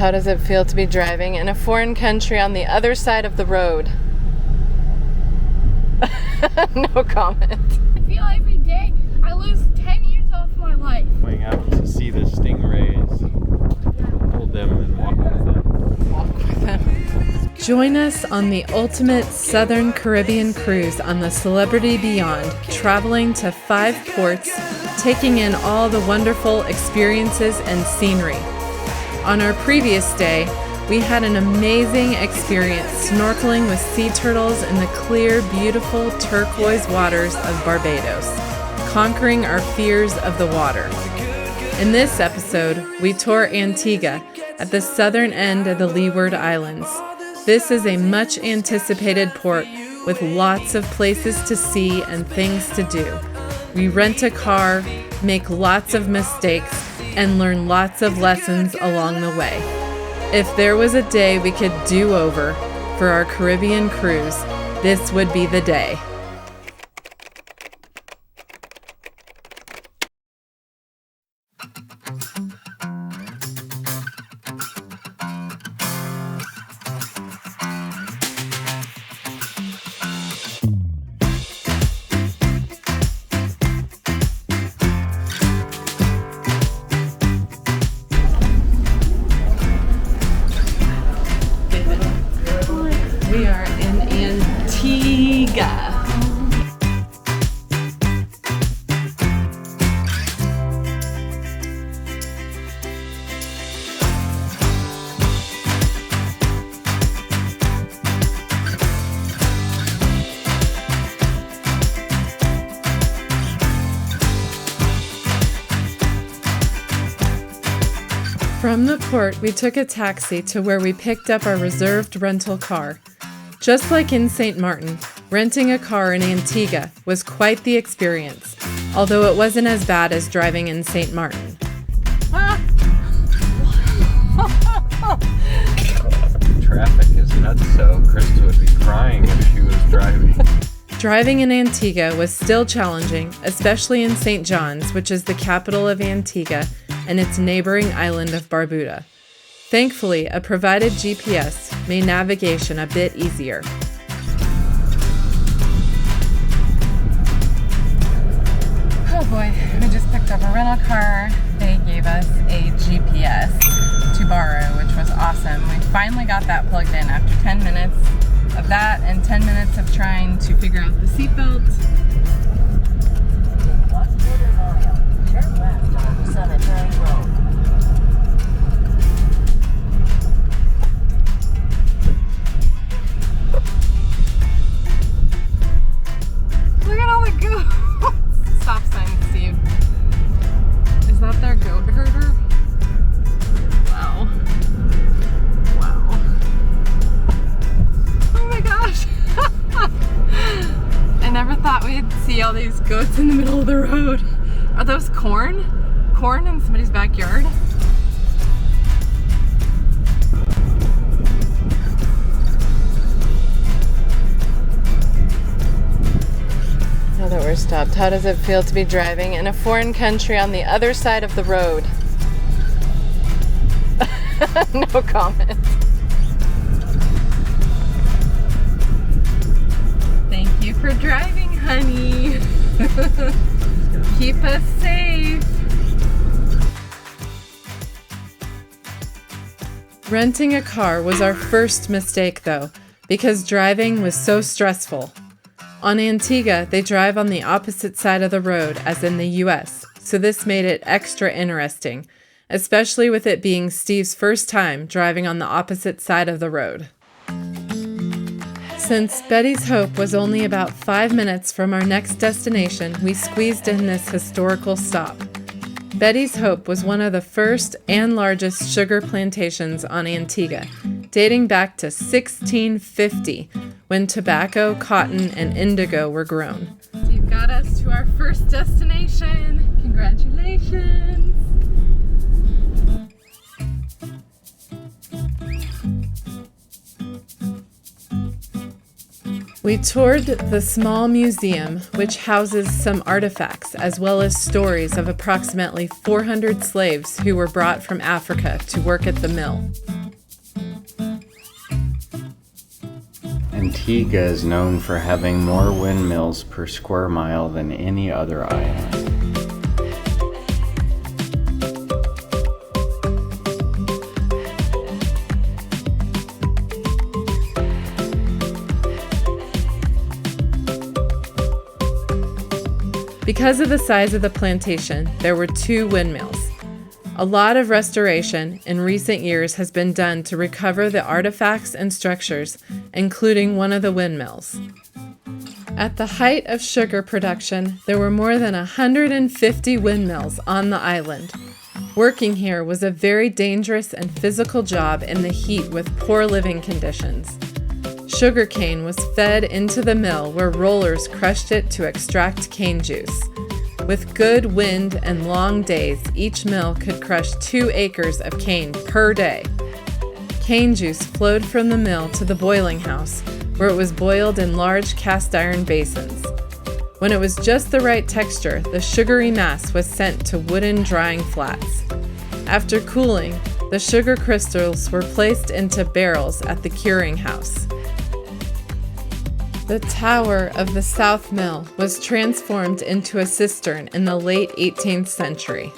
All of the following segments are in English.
How does it feel to be driving in a foreign country on the other side of the road? No comment. I feel every day I lose 10 years off my life. Going out to see the stingrays, hold them and walk with them. Join us on the ultimate Southern Caribbean cruise on the Celebrity Beyond, traveling to 5 ports, taking in all the wonderful experiences and scenery. On our previous day, we had an amazing experience snorkeling with sea turtles in the clear, beautiful turquoise waters of Barbados, conquering our fears of the water. In this episode, we tour Antigua at the southern end of the Leeward Islands. This is a much anticipated port with lots of places to see and things to do. We rent a car, make lots of mistakes, and learn lots of lessons along the way. If there was a day we could do over for our Caribbean cruise, this would be the day. We are in Antigua. From the port, we took a taxi to where we picked up our reserved rental car. Just like in St. Martin, renting a car in Antigua was quite the experience, although it wasn't as bad as driving in St. Martin. Traffic is nuts, so Krista would be crying if she was driving. Driving in Antigua was still challenging, especially in St. John's, which is the capital of Antigua and its neighboring island of Barbuda. Thankfully, a provided GPS made navigation a bit easier. Oh boy, we just picked up a rental car. They gave us a GPS to borrow, which was awesome. We finally got that plugged in after 10 minutes of that and 10 minutes of trying to figure out the seatbelt. Turn left on Cemetery Road. Look at all the goats! Stop sign, Steve. Is that their goat herder? Wow. Wow. Oh my gosh! I never thought we'd see all these goats in the middle of the road. Are those corn? Corn in somebody's backyard? Now that we're stopped, how does it feel to be driving in a foreign country on the other side of the road? No comment. Thank you for driving, honey. Keep us safe. Renting a car was our first mistake, though, because driving was so stressful. On Antigua, they drive on the opposite side of the road as in the US, so this made it extra interesting, especially with it being Steve's first time driving on the opposite side of the road. Since Betty's Hope was only about 5 minutes from our next destination, we squeezed in this historical stop. Betty's Hope was one of the first and largest sugar plantations on Antigua, dating back to 1650, when tobacco, cotton, and indigo were grown. So you've got us to our first destination. Congratulations! We toured the small museum, which houses some artifacts as well as stories of approximately 400 slaves who were brought from Africa to work at the mill. Antigua is known for having more windmills per square mile than any other island. Because of the size of the plantation, there were 2 windmills. A lot of restoration in recent years has been done to recover the artifacts and structures, including one of the windmills. At the height of sugar production, there were more than 150 windmills on the island. Working here was a very dangerous and physical job in the heat with poor living conditions. Sugarcane was fed into the mill where rollers crushed it to extract cane juice. With good wind and long days, each mill could crush 2 acres of cane per day. Cane juice flowed from the mill to the boiling house, where it was boiled in large cast iron basins. When it was just the right texture, the sugary mass was sent to wooden drying flats. After cooling, the sugar crystals were placed into barrels at the curing house. The tower of the South Mill was transformed into a cistern in the late 18th century.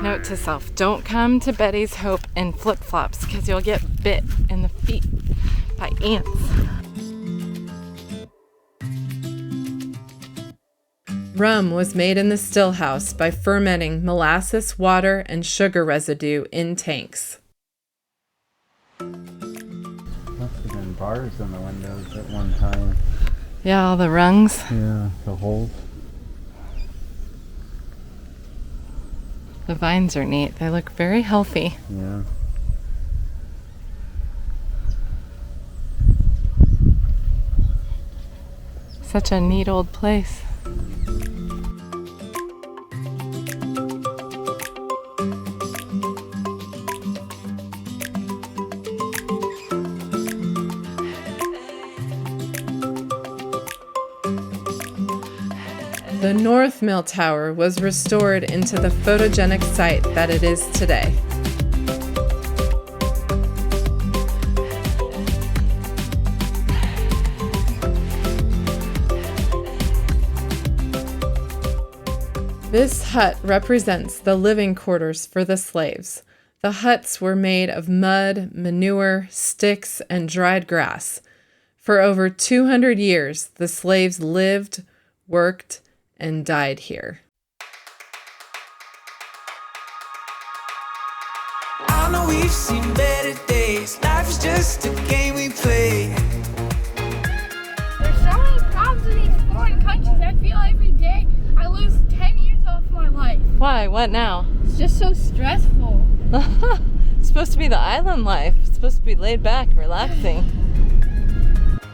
Note to self, don't come to Betty's Hope in flip-flops because you'll get bit in the feet by ants. Rum was made in the still house by fermenting molasses, water, and sugar residue in tanks. Must have been bars in the windows at one time. Yeah, all the rungs. Yeah, the holes. The vines are neat. They look very healthy. Yeah. Such a neat old place. The North Mill Tower was restored into the photogenic site that it is today. This hut represents the living quarters for the slaves. The huts were made of mud, manure, sticks, and dried grass. For over 200 years, the slaves lived, worked, and died here. I know we've seen better days. Life is just a game we play. There's so many problems in these foreign countries. I feel every day I lose 10 years off my life. Why? What now? It's just so stressful. It's supposed to be the island life. It's supposed to be laid back and relaxing.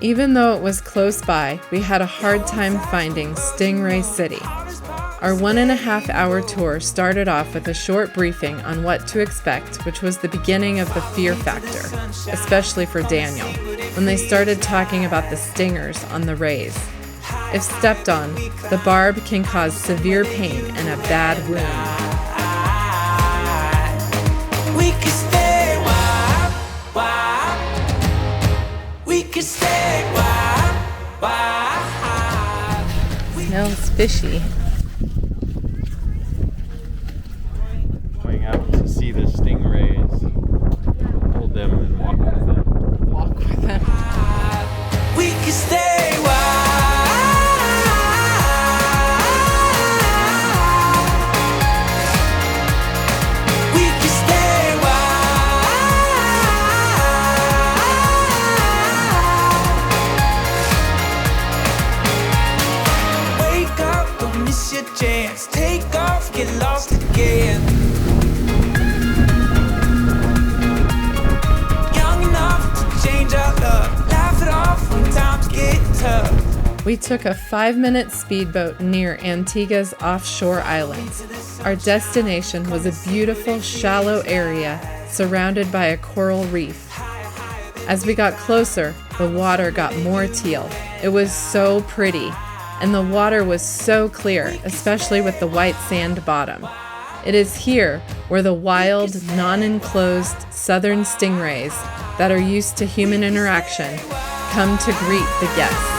Even though it was close by, we had a hard time finding Stingray City. Our 1.5-hour tour started off with a short briefing on what to expect, which was the beginning of the fear factor, especially for Daniel, when they started talking about the stingers on the rays. If stepped on, the barb can cause severe pain and a bad wound. We can stay wild. We can stay wild. Smells fishy. Going out to see the stingrays. Hold them and walk with them. Walk with them. We can stay wild. We can stay wild. Wake up, don't miss your chance. Take off, get lost again. Young enough to change our luck. Laugh it off when times get tough. We took a 5-minute speedboat near Antigua's offshore islands. Our destination was a beautiful, shallow area surrounded by a coral reef. As we got closer, the water got more teal. It was so pretty, and the water was so clear, especially with the white sand bottom. It is here where the wild, non-enclosed southern stingrays that are used to human interaction come to greet the guests.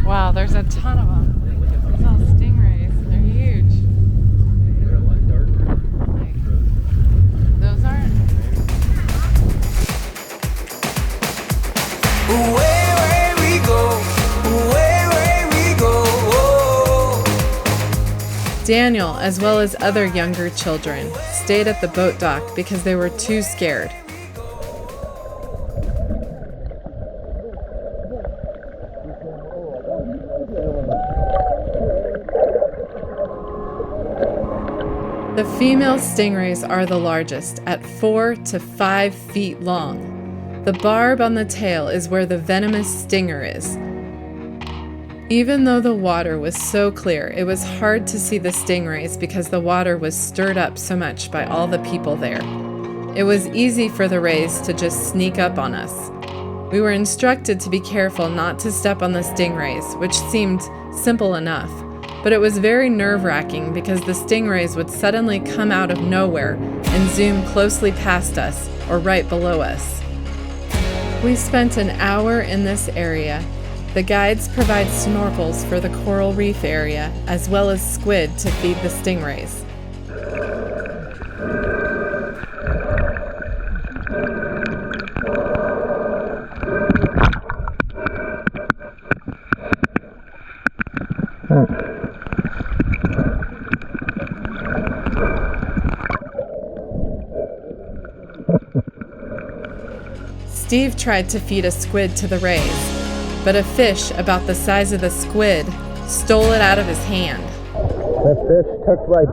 Wow, there's a ton of them. There's all stingrays. They're huge. They're a lot darker. Those aren't. Away we go, away we go. Daniel, as well as other younger children, stayed at the boat dock because they were too scared. The female stingrays are the largest, at 4 to 5 feet long. The barb on the tail is where the venomous stinger is. Even though the water was so clear, it was hard to see the stingrays because the water was stirred up so much by all the people there. It was easy for the rays to just sneak up on us. We were instructed to be careful not to step on the stingrays, which seemed simple enough. But it was very nerve-wracking because the stingrays would suddenly come out of nowhere and zoom closely past us or right below us. We spent an hour in this area. The guides provide snorkels for the coral reef area as well as squid to feed the stingrays. Steve tried to feed a squid to the rays, but a fish about the size of the squid stole it out of his hand. That fish took my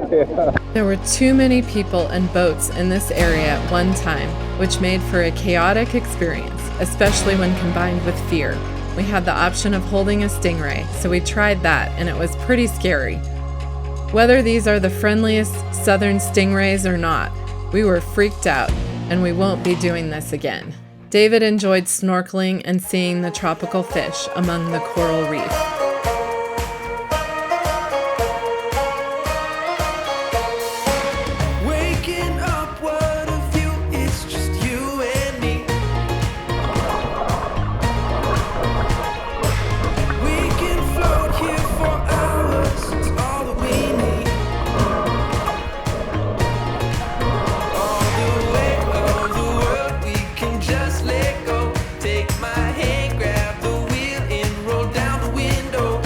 food. There were too many people and boats in this area at one time, which made for a chaotic experience, especially when combined with fear. We had the option of holding a stingray, so we tried that, and it was pretty scary. Whether these are the friendliest southern stingrays or not, we were freaked out, and we won't be doing this again. David enjoyed snorkeling and seeing the tropical fish among the coral reef. Waking up, what a view, it's just you and me. We can float here for hours, it's all that we need. All the way of the world, we can just let go. Take my hand, grab the wheel, and roll down the window.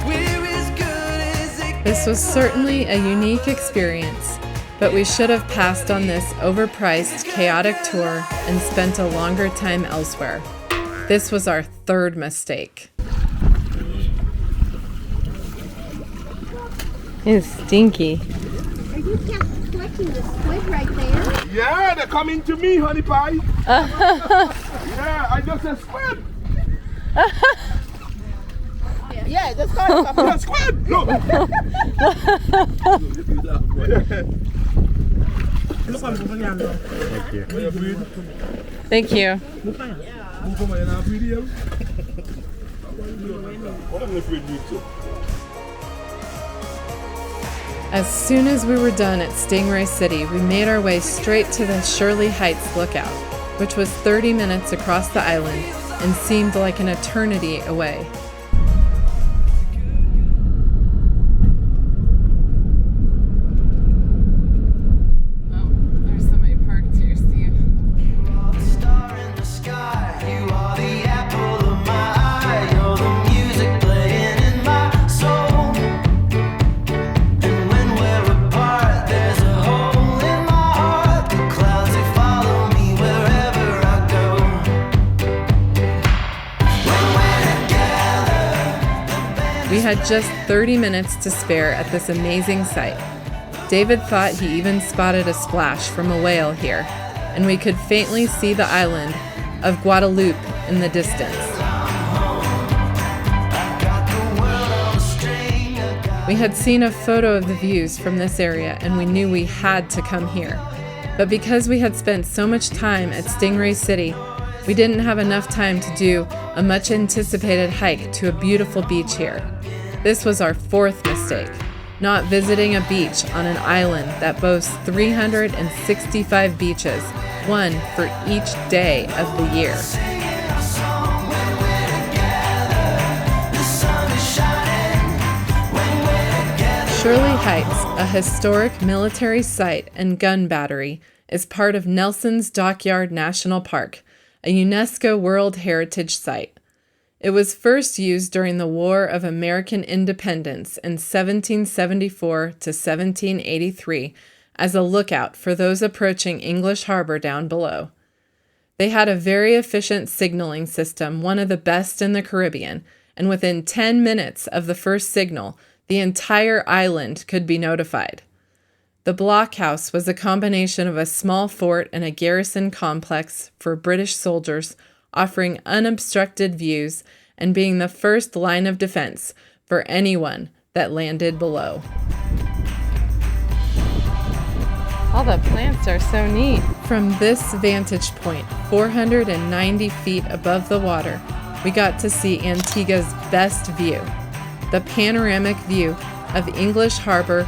We're as good as it This was certainly a unique experience, but we should have passed on this overpriced, chaotic tour and spent a longer time elsewhere. This was our third mistake. It's stinky. Are you just collecting the squid right there? Yeah, they're coming to me, honey pie. Yeah, I just said squid. Yeah, that's kind of Yeah, squid. Look. Thank you. As soon as we were done at Stingray City, we made our way straight to the Shirley Heights lookout, which was 30 minutes across the island and seemed like an eternity away. Oh, there's somebody parked here, Steve. star in the sky. You are the apple of my eye. You're the music playing in my soul. And when we're apart, there's a hole in my heart. The clouds, they follow me wherever I go. When we're together, We had just 30 minutes to spare at this amazing site. David thought he even spotted a splash from a whale here, and we could faintly see the island of Guadeloupe in the distance. We had seen a photo of the views from this area, and we knew we had to come here. But because we had spent so much time at Stingray City, we didn't have enough time to do a much anticipated hike to a beautiful beach here. This was our fourth mistake, not visiting a beach on an island that boasts 365 beaches, one for each day of the year. Shirley Heights, a historic military site and gun battery, is part of Nelson's Dockyard National Park, a UNESCO World Heritage Site. It was first used during the War of American Independence in 1774 to 1783 as a lookout for those approaching English Harbor down below. They had a very efficient signaling system, one of the best in the Caribbean, and within 10 minutes of the first signal, the entire island could be notified. The blockhouse was a combination of a small fort and a garrison complex for British soldiers, offering unobstructed views and being the first line of defense for anyone that landed below. All the plants are so neat. From this vantage point, 490 feet above the water, we got to see Antigua's best view, the panoramic view of English Harbor,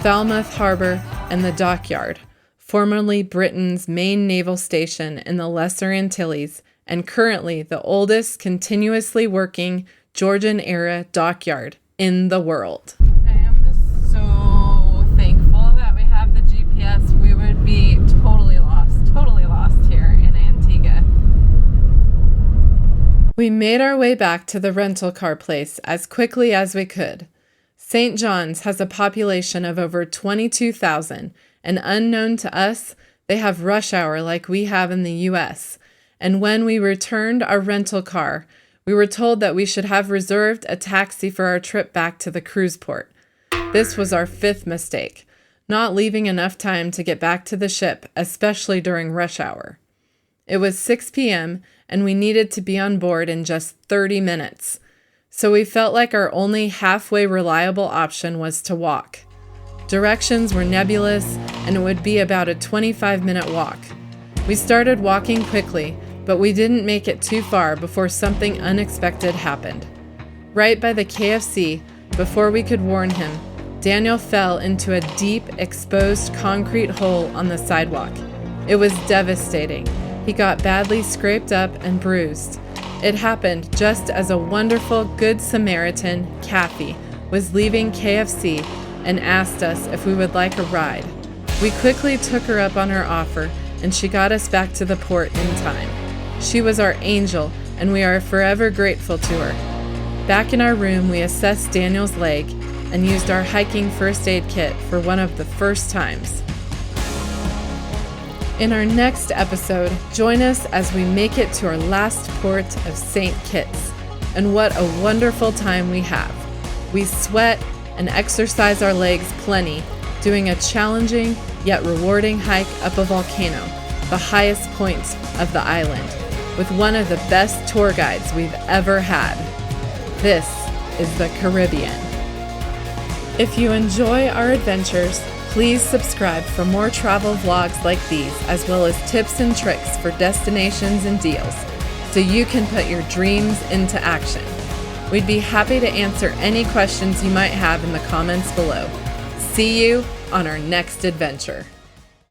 Falmouth Harbor, and the Dockyard, formerly Britain's main naval station in the Lesser Antilles, and currently the oldest continuously working Georgian-era dockyard in the world. I am just so thankful that we have the GPS. We would be totally lost here in Antigua. We made our way back to the rental car place as quickly as we could. St. John's has a population of over 22,000, and unknown to us, they have rush hour like we have in the U.S., and when we returned our rental car, we were told that we should have reserved a taxi for our trip back to the cruise port. This was our fifth mistake, not leaving enough time to get back to the ship, especially during rush hour. It was 6 p.m., and we needed to be on board in just 30 minutes. So we felt like our only halfway reliable option was to walk. Directions were nebulous, and it would be about a 25-minute walk. We started walking quickly, but we didn't make it too far before something unexpected happened. Right by the KFC, before we could warn him, Daniel fell into a deep, exposed concrete hole on the sidewalk. It was devastating. He got badly scraped up and bruised. It happened just as a wonderful Good Samaritan, Kathy, was leaving KFC and asked us if we would like a ride. We quickly took her up on her offer, and she got us back to the port in time. She was our angel, and we are forever grateful to her. Back in our room, we assessed Daniel's leg and used our hiking first aid kit for one of the first times. In our next episode, join us as we make it to our last port of St. Kitts, and what a wonderful time we have. We sweat and exercise our legs plenty, doing a challenging yet rewarding hike up a volcano, the highest point of the island, with one of the best tour guides we've ever had. This is the Caribbean. If you enjoy our adventures, please subscribe for more travel vlogs like these, as well as tips and tricks for destinations and deals, so you can put your dreams into action. We'd be happy to answer any questions you might have in the comments below. See you on our next adventure.